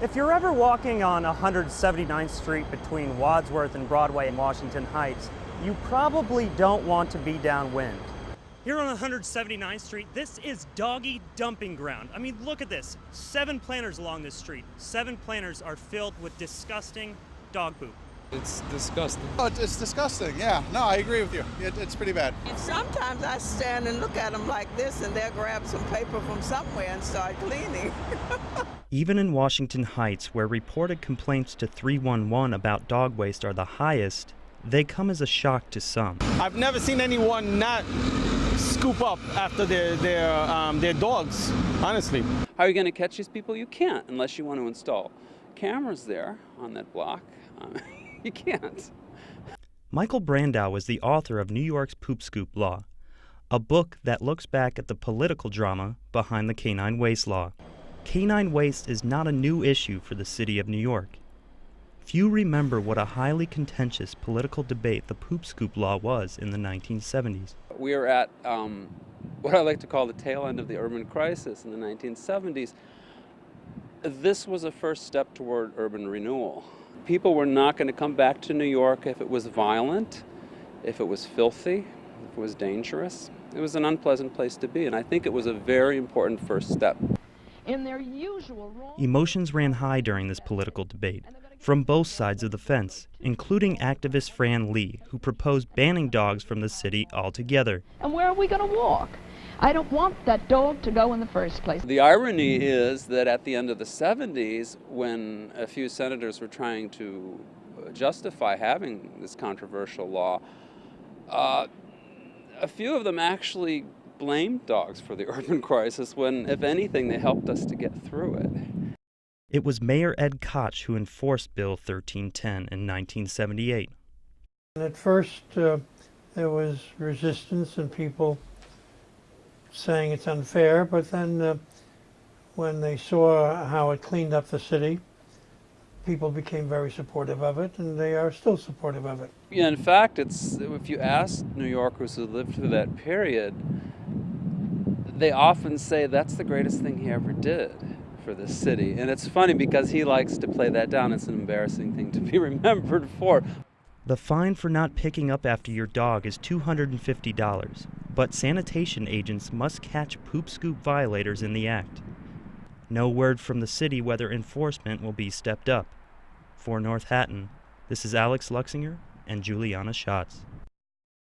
If you're ever walking on 179th Street between Wadsworth and Broadway in Washington Heights, you probably don't want to be downwind. Here on 179th Street, this is doggy dumping ground. I mean, look at this. 7 planters along this street. 7 planters are filled with disgusting dog poop. It's disgusting. Oh, it's disgusting, yeah. No, I agree with you. It's pretty bad. Sometimes I stand and look at them like this and they'll grab some paper from somewhere and start cleaning. Even in Washington Heights, where reported complaints to 311 about dog waste are the highest, they come as a shock to some. I've never seen anyone not scoop up after their dogs, honestly. How are you going to catch these people? You can't unless you want to install cameras there on that block. You can't. Michael Brandow was the author of New York's Poop Scoop Law, a book that looks back at the political drama behind the canine waste law. Canine waste is not a new issue for the city of New York. Few remember what a highly contentious political debate the Poop Scoop Law was in the 1970s. We are at what I like to call the tail end of the urban crisis in the 1970s. This was a first step toward urban renewal. People were not going to come back to New York if it was violent, if it was filthy, if it was dangerous. It was an unpleasant place to be, and I think it was a very important first step. In their usual role, Emotions ran high during this political debate, from both sides of the fence, including activist Fran Lee, who proposed banning dogs from the city altogether. and where are we going to walk? I don't want that dog to go in the first place. The irony is that at the end of the 70s, when a few senators were trying to justify having this controversial law, a few of them actually blamed dogs for the urban crisis when, if anything, they helped us to get through it. It was Mayor Ed Koch who enforced Bill 1310 in 1978. At first, there was resistance and people saying it's unfair, but then when they saw how it cleaned up the city, people became very supportive of it, and they are still supportive of it. Yeah, in fact, if you ask New Yorkers who lived through that period, they often say that's the greatest thing he ever did for this city. And it's funny because he likes to play that down. It's an embarrassing thing to be remembered for. The fine for not picking up after your dog is $250, but sanitation agents must catch poop scoop violators in the act. No word from the city whether enforcement will be stepped up. For North Hatton, this is Alex Luxinger and Juliana Schatz.